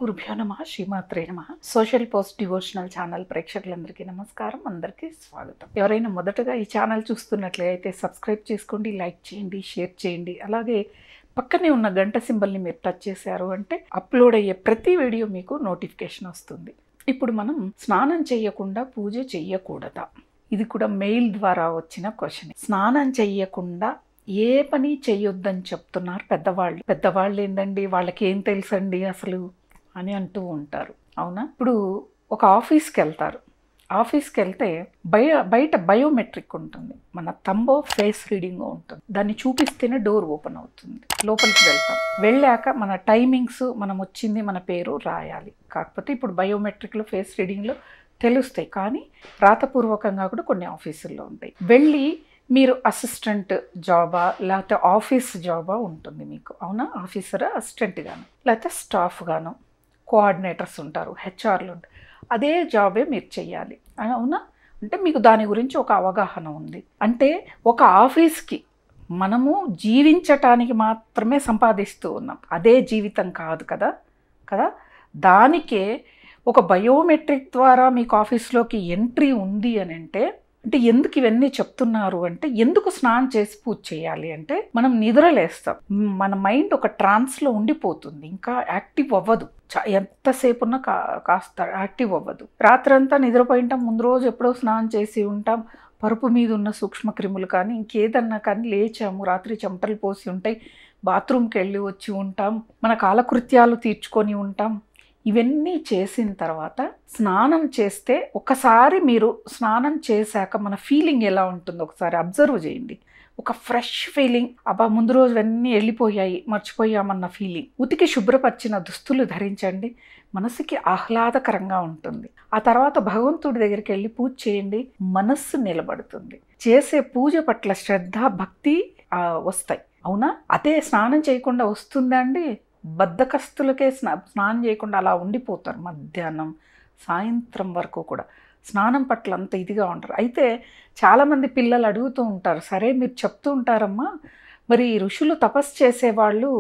గురుభ్యో నమః శ్రీమాత్రే నమః సోషల్ పోస్ట్ డివోషనల్ ఛానల్ ప్రేక్షకులందరికీ నమస్కారం. అందరికీ స్వాగతం. ఎవరైనా మొదటగా ఈ ఛానల్ చూస్తున్నట్లయితే సబ్స్క్రైబ్ చేసుకోండి, లైక్ చేయండి, షేర్ చేయండి. అలాగే పక్కనే ఉన్న గంట సింబల్ని మీరు టచ్ చేశారు అంటే అప్లోడ్ అయ్యే ప్రతి వీడియో మీకు నోటిఫికేషన్ వస్తుంది. ఇప్పుడు మనం స్నానం చేయకుండా పూజ చెయ్యకూడదా? ఇది కూడా మెయిల్ ద్వారా వచ్చిన క్వశ్చన్. స్నానం చెయ్యకుండా ఏ పని చెయ్యొద్దని చెప్తున్నారు పెద్దవాళ్ళు. పెద్దవాళ్ళు ఏందండి, వాళ్ళకి ఏం తెలుసండి అసలు అని అంటూ ఉంటారు. అవునా? ఇప్పుడు ఒక ఆఫీస్కి వెళ్తారు. ఆఫీస్కి వెళ్తే బయట బయోమెట్రిక్ ఉంటుంది, మన తంబో ఫేస్ రీడింగ్ ఉంటుంది. దాన్ని చూపిస్తేనే డోర్ ఓపెన్ అవుతుంది, లోపలికి వెళ్తాం. వెళ్ళాక మన టైమింగ్స్, మనం వచ్చింది, మన పేరు రాయాలి. కాకపోతే ఇప్పుడు బయోమెట్రిక్లో ఫేస్ రీడింగ్లో తెలుస్తాయి, కానీ రాతపూర్వకంగా కూడా కొన్ని ఆఫీసుల్లో ఉంటాయి. వెళ్ళి మీరు అసిస్టెంట్ జాబా లేకపోతే ఆఫీస్ జాబా ఉంటుంది మీకు. అవునా? ఆఫీసర్ అసిస్టెంట్ గాను లేకపోతే స్టాఫ్ గాను కోఆర్డినేటర్స్ ఉంటారు, హెచ్ఆర్లు ఉంటారు. అదే జాబే మీరు చెయ్యాలి. అవునా? అంటే మీకు దాని గురించి ఒక అవగాహన ఉంది. అంటే ఒక ఆఫీస్కి మనము జీవించటానికి మాత్రమే సంపాదిస్తూ ఉన్నాం, అదే జీవితం కాదు కదా. దానికే ఒక బయోమెట్రిక్ ద్వారా మీకు ఆఫీస్లోకి ఎంట్రీ ఉంది అని అంటే ఎందుకు ఇవన్నీ చెప్తున్నారు అంటే, ఎందుకు స్నానం చేసి పూజ చేయాలి అంటే, మనం నిద్రలేస్తాం, మన మైండ్ ఒక ట్రాన్స్లో ఉండిపోతుంది, ఇంకా యాక్టివ్ అవ్వదు. ఎంతసేపు ఉన్నా కాస్త యాక్టివ్ అవ్వదు. రాత్రంతా నిద్రపోయింటాం, ముందు రోజు ఎప్పుడో స్నానం చేసి ఉంటాం, పరుపు మీద ఉన్న సూక్ష్మక్రిములు కానీ ఇంకేదన్నా కానీ లేచాము, రాత్రి చెమటలు పోసి ఉంటాయి, బాత్రూమ్కి వెళ్ళి వచ్చి ఉంటాం, మన కాలకృత్యాలు తీర్చుకొని ఉంటాం. ఇవన్నీ చేసిన తర్వాత స్నానం చేస్తే, ఒకసారి మీరు స్నానం చేశాక మన ఫీలింగ్ ఎలా ఉంటుందో ఒకసారి అబ్జర్వ్ చేయండి. ఒక ఫ్రెష్ ఫీలింగ్, అబ్బా ముందు రోజు అన్నీ వెళ్ళిపోయాయి, మర్చిపోయామన్న ఫీలింగ్. ఉతికి శుభ్రపరిచిన దుస్తులు ధరించండి, మనసుకి ఆహ్లాదకరంగా ఉంటుంది. ఆ తర్వాత భగవంతుడి దగ్గరికి వెళ్ళి పూజ చేయండి, మనస్సు నిలబడుతుంది. చేసే పూజ పట్ల శ్రద్ధ, భక్తి వస్తాయి. అవునా? అదే స్నానం చేయకుండా వస్తుందా అండి? బద్ధకస్తులకే స్నానం చేయకుండా అలా ఉండిపోతారు, మధ్యాహ్నం సాయంత్రం వరకు కూడా స్నానం పట్ల అంత ఇదిగా ఉంటారు. అయితే చాలామంది పిల్లలు అడుగుతూ ఉంటారు, సరే మీరు చెప్తూ ఉంటారమ్మా, మరి ఋషులు తపస్సు చేసేవాళ్ళు,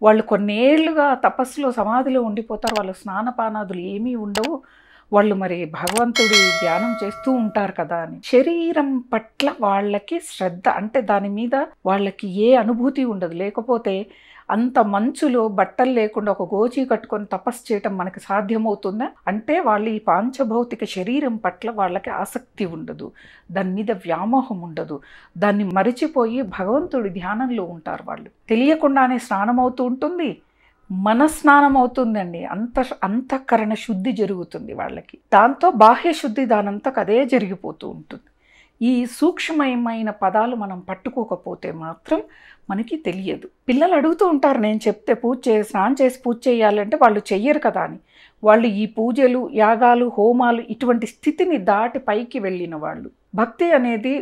వాళ్ళు కొన్నేళ్లుగా తపస్సులో సమాధిలో ఉండిపోతారు, వాళ్ళు స్నానపానాదులు ఏమీ ఉండవు, వాళ్ళు మరి భగవంతుడి ధ్యానం చేస్తూ ఉంటారు కదా అని. శరీరం పట్ల వాళ్ళకి శ్రద్ధ అంటే దాని మీద వాళ్ళకి ఏ అనుభూతి ఉండదు. లేకపోతే అంత మంచులో బట్టలు లేకుండా ఒక గోచి కట్టుకొని తపస్సు చేయటం మనకి సాధ్యమవుతుందా? అంటే వాళ్ళు ఈ పాంచభౌతిక శరీరం పట్ల వాళ్ళకి ఆసక్తి ఉండదు, దాని మీద వ్యామోహం ఉండదు, దాన్ని మరిచిపోయి భగవంతుడి ధ్యానంలో ఉంటారు. వాళ్ళు తెలియకుండానే స్నానం అవుతూ ఉంటుంది, మన స్నానం అవుతుందండి, అంతఃకరణ శుద్ధి జరుగుతుంది వాళ్ళకి. దాంతో బాహ్య శుద్ధి దానంతకు అదే జరిగిపోతూ ఉంటుంది. ఈ సూక్ష్మమైన పదాలు మనం పట్టుకోకపోతే మాత్రం మనకి తెలియదు. పిల్లలు అడుగుతూ ఉంటారు, నేను చెప్తే స్నానం చేసి పూజ చేయాలంటే వాళ్ళు చెయ్యరు కదా అని. వాళ్ళు ఈ పూజలు, యాగాలు, హోమాలు ఇటువంటి స్థితిని దాటి పైకి వెళ్ళిన వాళ్ళు. భక్తి అనేది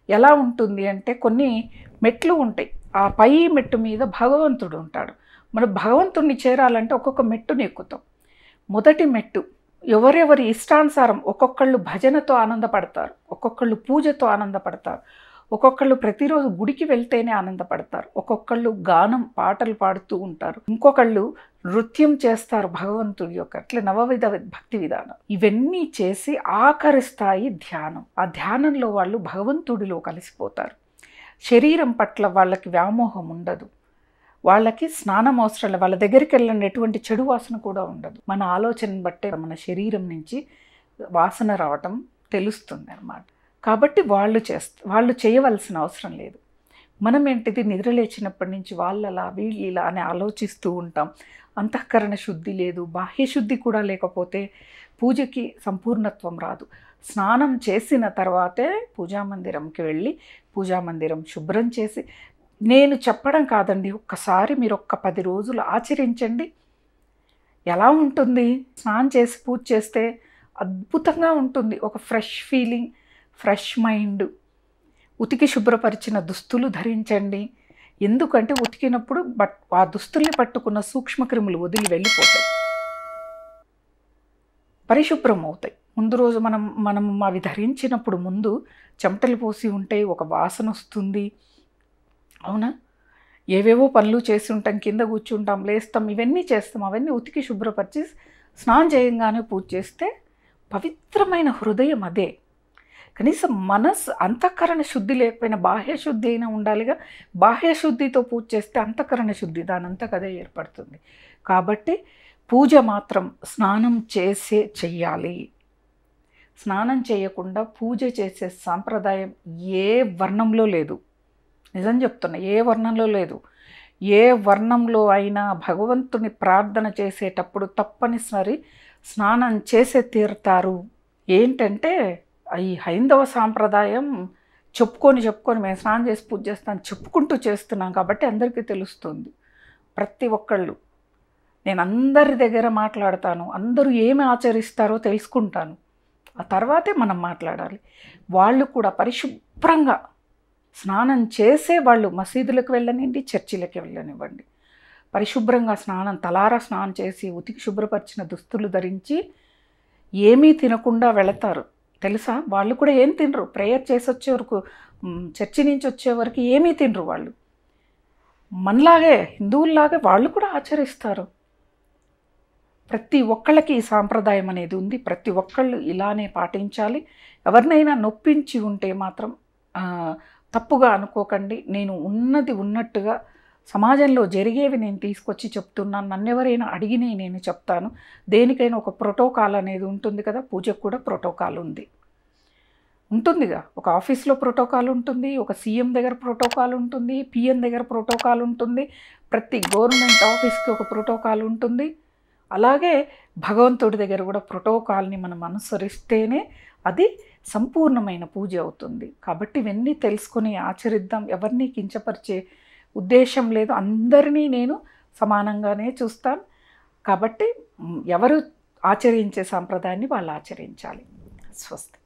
ఎలా ఉంటుంది అంటే, కొన్ని మెట్లు ఉంటాయి, ఆ పై మెట్టు మీద భగవంతుడు ఉంటాడు. మనం భగవంతుడిని చేరాలంటే ఒక్కొక్క మెట్టుని ఎక్కుతాం. మొదటి మెట్టు ఎవరెవరి ఇష్టానుసారం, ఒక్కొక్కళ్ళు భజనతో ఆనందపడతారు, ఒక్కొక్కళ్ళు పూజతో ఆనందపడతారు, ఒక్కొక్కళ్ళు ప్రతిరోజు గుడికి వెళ్తేనే ఆనందపడతారు, ఒక్కొక్కళ్ళు గానం పాటలు పాడుతూ ఉంటారు, ఇంకొకళ్ళు నృత్యం చేస్తారు భగవంతుడి యొక్క. అట్లా నవవిధ భక్తి విధానం. ఇవన్నీ చేసి ఆఖరి స్థాయి ధ్యానం. ఆ ధ్యానంలో వాళ్ళు భగవంతుడిలో కలిసిపోతారు. శరీరం పట్ల వాళ్ళకి వ్యామోహం ఉండదు, వాళ్ళకి స్నానం అవసరం లేదు, వాళ్ళ దగ్గరికి వెళ్ళిన ఎటువంటి చెడు వాసన కూడా ఉండదు. మన ఆలోచనను బట్టే మన శరీరం నుంచి వాసన రావటం తెలుస్తుంది అన్నమాట. కాబట్టి వాళ్ళు చేయవలసిన అవసరం లేదు. మనం ఏంటిది, నిద్రలేచినప్పటి నుంచి వాళ్ళలా వీళ్ళు ఇలా అని ఆలోచిస్తూ ఉంటాం. అంతఃకరణ శుద్ధి లేదు, బాహ్య శుద్ధి కూడా లేకపోతే పూజకి సంపూర్ణత్వం రాదు. స్నానం చేసిన తర్వాతే పూజామందిరంకి వెళ్ళి పూజామందిరం శుభ్రం చేసి, నేను చెప్పడం కాదండి, ఒక్కసారి మీరు 10 రోజులు ఆచరించండి, ఎలా ఉంటుంది. స్నానం చేసి పూజ చేస్తే అద్భుతంగా ఉంటుంది. ఒక ఫ్రెష్ ఫీలింగ్, ఫ్రెష్ మైండ్. ఉతికి శుభ్రపరిచిన దుస్తులు ధరించండి. ఎందుకంటే ఉతికినప్పుడు ఆ దుస్తుల్ని పట్టుకున్న సూక్ష్మక్రిములు వదిలి వెళ్ళిపోతాయి, పరిశుభ్రం అవుతాయి. ముందు రోజు మనం అవి ధరించినప్పుడు ముందు చెమటలు పోసి ఉంటే ఒక వాసన వస్తుంది. అవునా? ఏవేవో పనులు చేసి ఉంటాం, కింద కూర్చుంటాం, లేస్తాం, ఇవన్నీ చేస్తాం. అవన్నీ ఉతికి శుభ్రపరిచి స్నానం చేయంగానే పూజ చేస్తే పవిత్రమైన హృదయం అదే. కనీసం మనసు అంతఃకరణ శుద్ధి లేకపోయినా బాహ్య శుద్ధి అయినా ఉండాలిగా. బాహ్య శుద్ధితో పూజ చేస్తే అంతఃకరణ శుద్ధి దానంతకదే ఏర్పడుతుంది. కాబట్టి పూజ మాత్రం స్నానం చేసే చెయ్యాలి. స్నానం చేయకుండా పూజ చేసే సాంప్రదాయం ఏ వర్ణంలో లేదు. నిజం చెప్తున్నా, ఏ వర్ణంలో లేదు. ఏ వర్ణంలో అయినా భగవంతుని ప్రార్థన చేసేటప్పుడు తప్పనిసరి స్నానం చేసే తీరుతారు. ఏంటంటే ఈ హైందవ సాంప్రదాయం చెప్పుకొని మేము స్నానం చేసి పూజ చేస్తాను చెప్పుకుంటూ చేస్తున్నాం కాబట్టి అందరికీ తెలుస్తుంది. ప్రతి ఒక్కళ్ళు, నేను అందరి దగ్గర మాట్లాడతాను, అందరూ ఏమి ఆచరిస్తారో తెలుసుకుంటాను, ఆ తర్వాతే మనం మాట్లాడాలి. వాళ్ళు కూడా పరిశుభ్రంగా స్నానం చేసే వాళ్ళు మసీదులకు వెళ్ళనివ్వండి, చర్చిలకు వెళ్ళనివ్వండి, పరిశుభ్రంగా తలారా స్నానం చేసి ఉతికి శుభ్రపరిచిన దుస్తులు ధరించి ఏమీ తినకుండా వెళతారు. తెలుసా, వాళ్ళు కూడా ఏం తినరు. ప్రేయర్ చేసి వచ్చే వరకు, చర్చి నుంచి వచ్చే వరకు ఏమీ తినరు. వాళ్ళు మనలాగే హిందువుల్లాగే వాళ్ళు కూడా ఆచరిస్తారు. ప్రతి ఒక్కళ్ళకి ఈ సాంప్రదాయం అనేది ఉంది. ప్రతి ఒక్కళ్ళు ఇలానే పాటించాలి. ఎవరినైనా నొప్పించి ఉంటే మాత్రం తప్పుగా అనుకోకండి. నేను ఉన్నది ఉన్నట్టుగా సమాజంలో జరిగేవి నేను తీసుకొచ్చి చెప్తున్నాను. నన్ను ఎవరైనా అడిగినవి నేను చెప్తాను. దేనికైనా ఒక ప్రోటోకాల్ అనేది ఉంటుంది కదా. పూజకు కూడా ప్రోటోకాల్ ఉంటుందిగా. ఒక ఆఫీస్లో ప్రోటోకాల్ ఉంటుంది, ఒక సీఎం దగ్గర ప్రోటోకాల్ ఉంటుంది, పిఎం దగ్గర ప్రోటోకాల్ ఉంటుంది, ప్రతి గవర్నమెంట్ ఆఫీస్కి ఒక ప్రోటోకాల్ ఉంటుంది. అలాగే భగవంతుడి దగ్గర కూడా ప్రోటోకాల్ని మనం అనుసరిస్తేనే అది సంపూర్ణమైన పూజ అవుతుంది. కాబట్టి ఇవన్నీ తెలుసుకొని ఆచరిద్దాం. ఎవరిని కించపరిచే ఉద్దేశం లేదు. అందరినీ నేను సమానంగానే చూస్తాను. కాబట్టి ఎవరు ఆచరించే సాంప్రదాయాన్ని వాళ్ళు ఆచరించాలి. స్వస్తి.